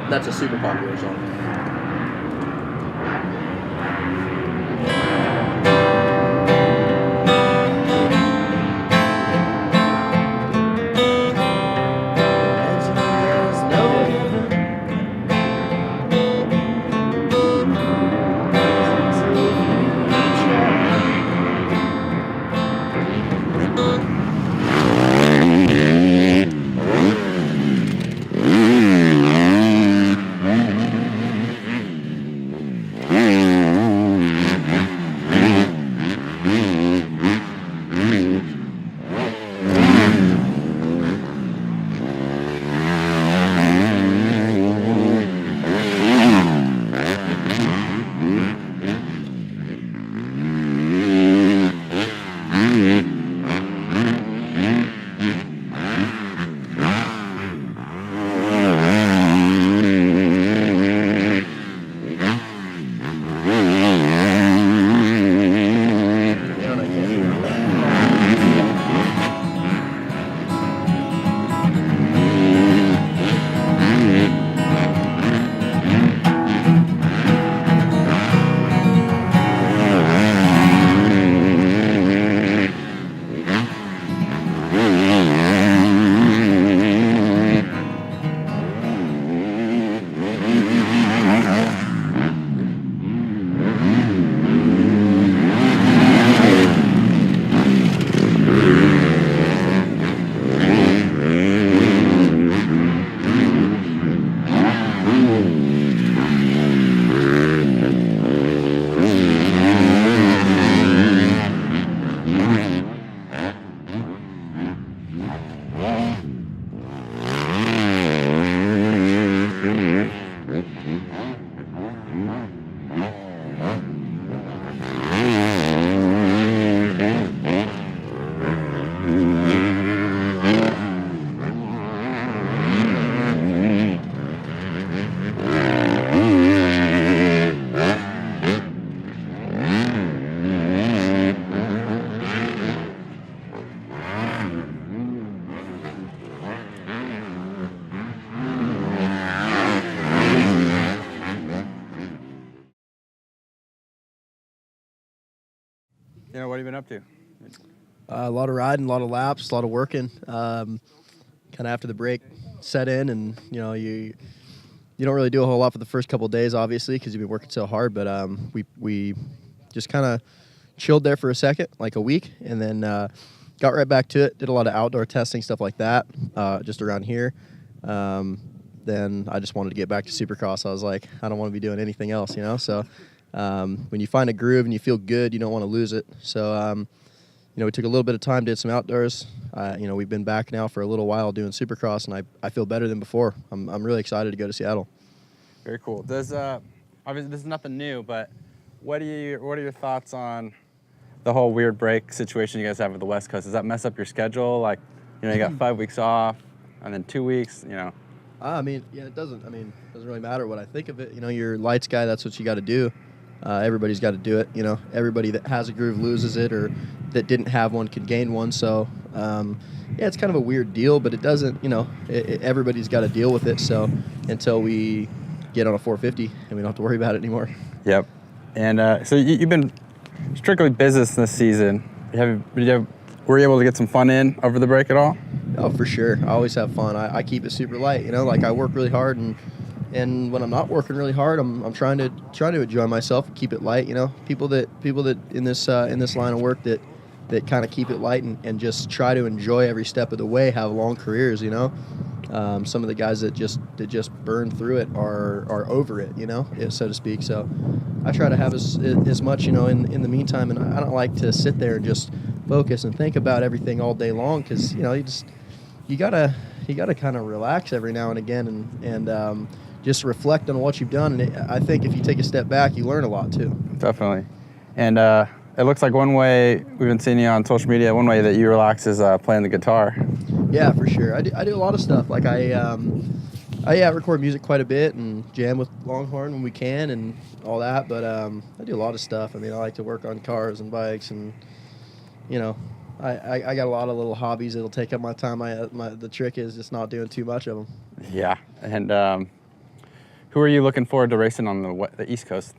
That's a super popular song. What have you been up to? A lot of riding, a lot of laps, a lot of working. Kind of after the break set in, and you don't really do a whole lot for the first couple of days, obviously, because you've been working so hard. But we just kind of chilled there for a second, like a week, and then got right back to it. Did a lot of outdoor testing, stuff like that, just around here. Then I just wanted to get back to Supercross. I was like, I don't want to be doing anything else, So when you find a groove and you feel good, you don't want to lose it. So we took a little bit of time, did some outdoors. We've been back now for a little while doing Supercross, and I feel better than before. I'm really excited to go to Seattle. Very cool. Does obviously this is nothing new, but what are your thoughts on the whole weird break situation you guys have with the West Coast? Does that mess up your schedule? Like, you got 5 weeks off and then 2 weeks, It doesn't. It doesn't really matter what I think of it. You're a lights guy. That's what you got to do. Everybody's got to do it. Everybody that has a groove loses it, or that didn't have one can gain one. So, it's kind of a weird deal, but it doesn't. Everybody's got to deal with it. So until we get on a 450, and we don't have to worry about it anymore. Yep. And so you've been strictly business this season. Were you able to get some fun in over the break at all? Oh, for sure. I always have fun. I keep it super light. Like I work really hard, and when I'm not working really hard, I'm trying to enjoy myself and keep it light. People that in this line of work that kind of keep it light and just try to enjoy every step of the way have long careers. Some of the guys that just burn through it are over it, so to speak. So I try to have as much in the meantime, and I don't like to sit there and just focus and think about everything all day long, because you gotta kind of relax every now and again and just reflect on what you've done. And I think if you take a step back, you learn a lot too. Definitely. And it looks like one way we've been seeing you on social media, one way that you relax is playing the guitar. Yeah, for sure. I do a lot of stuff. Like I record music quite a bit and jam with Longhorn when we can and all that. But I do a lot of stuff. I like to work on cars and bikes, and I got a lot of little hobbies that'll take up my time. The trick is just not doing too much of them. Yeah, and Who are you looking forward to racing on the East Coast?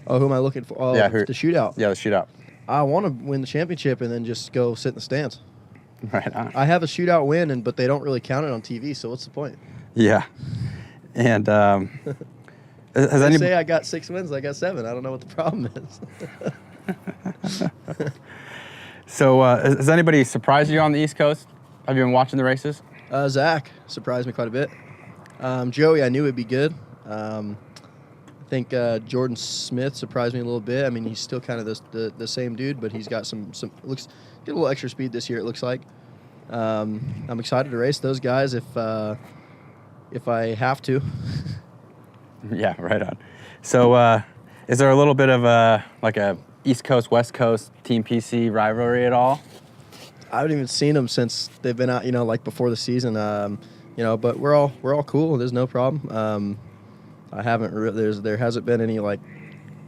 Oh, who am I looking for? Oh, Yeah, the shootout. Yeah, the shootout. I want to win the championship and then just go sit in the stands. Right on. I have a shootout win, but they don't really count it on TV, so what's the point? Yeah. And has They say I got 6 wins, I got 7. I don't know what the problem is. So has anybody surprised you on the East Coast? Have you been watching the races? Zach surprised me quite a bit. Joey, I knew would be good. I think Jordan Smith surprised me a little bit. I mean, he's still kind of the same dude, but he's got some looks get a little extra speed this year. It looks like. I'm excited to race those guys if I have to. Yeah, right on. So is there a little bit of a East Coast West Coast Team PC rivalry at all? I haven't even seen them since they've been out. Like before the season. But we're all cool. There's no problem. I haven't. There hasn't been any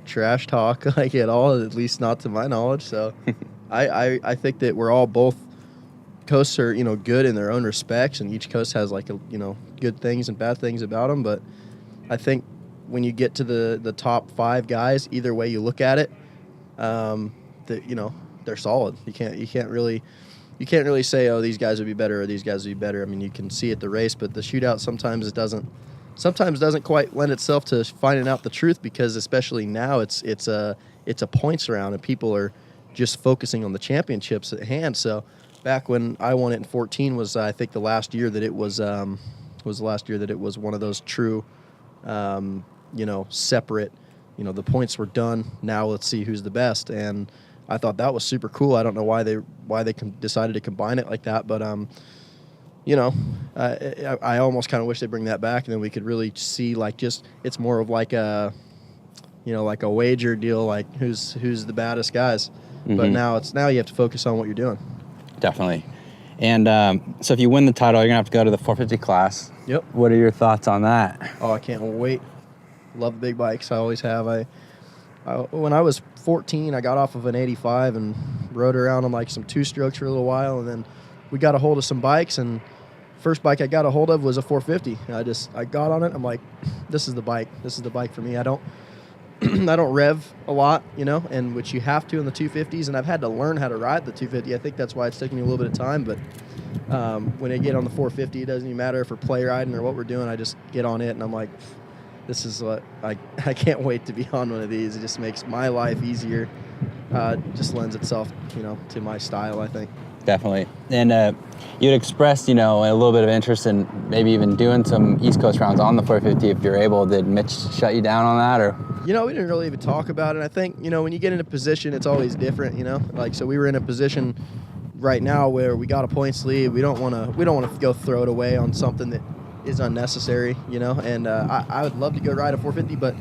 trash talk at all. At least not to my knowledge. So, I think that we're all both coasts are good in their own respects, and each coast has good things and bad things about them. But I think when you get to the top 5 guys, either way you look at it, they're solid. You can't really say, oh, these guys would be better or these guys would be better. I mean, you can see at the race, but the shootout sometimes doesn't quite lend itself to finding out the truth, because especially now it's a points round and people are just focusing on the championships at hand. So back when I won it in 14 was I think the last year that it was the last year that it was one of those true separate, the points were done. Now let's see who's the best. And I thought that was super cool. I don't know why they decided to combine it like that, but I almost kind of wish they bring that back, and then we could really see it's more of a wager deal, who's the baddest guys. Mm-hmm. But now you have to focus on what you're doing. Definitely. And so if you win the title, you're gonna have to go to the 450 class. Yep. What are your thoughts on that? Oh, I can't wait. Love big bikes. I always have. When I was 14, I got off of an 85 and rode around on some 2-strokes for a little while, and then we got a hold of some bikes, and first bike I got a hold of was a 450. I got on it. I'm like, this is the bike. This is the bike for me. I don't I don't rev a lot, and which you have to in the 250s, and I've had to learn how to ride the 250. I think that's why it's taken me a little bit of time, but when I get on the 450, it doesn't even matter if we're play riding or what we're doing. I just get on it, and I'm like, this is what I can't wait to be on one of these. It just makes my life easier. Just lends itself, to my style, I think. Definitely. And you'd expressed, a little bit of interest in maybe even doing some East Coast rounds on the 450 if you're able. Did Mitch shut you down on that, or? We didn't really even talk about it. I think, when you get in a position, it's always different, so we were in a position right now where we got a points lead. We don't want to go throw it away on something that is unnecessary, and I would love to go ride a 450, but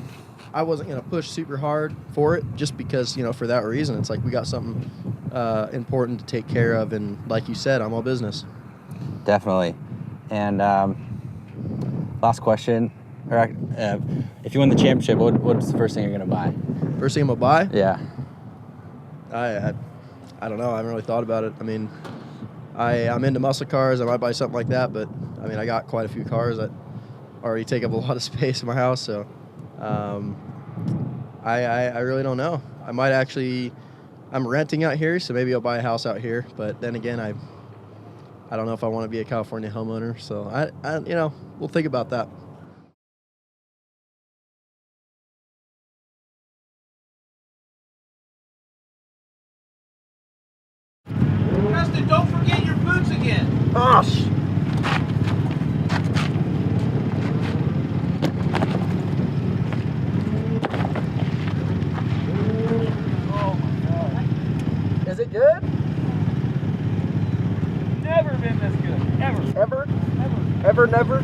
I wasn't going to push super hard for it just because, for that reason. It's we got something important to take care of, and like you said, I'm all business. Definitely. And last question. If you win the championship, what's the first thing you're going to buy? First thing I'm going to buy? Yeah. I don't know. I haven't really thought about it. I mean, I'm into muscle cars. I might buy something like that, but I mean, I got quite a few cars that already take up a lot of space in my house, so I really don't know. I might actually. I'm renting out here, so maybe I'll buy a house out here. But then again, I don't know if I want to be a California homeowner. So I we'll think about that. Justin, don't forget your boots again. Gosh. Is it good? Never been this good. Ever. Ever? Ever. Ever, never?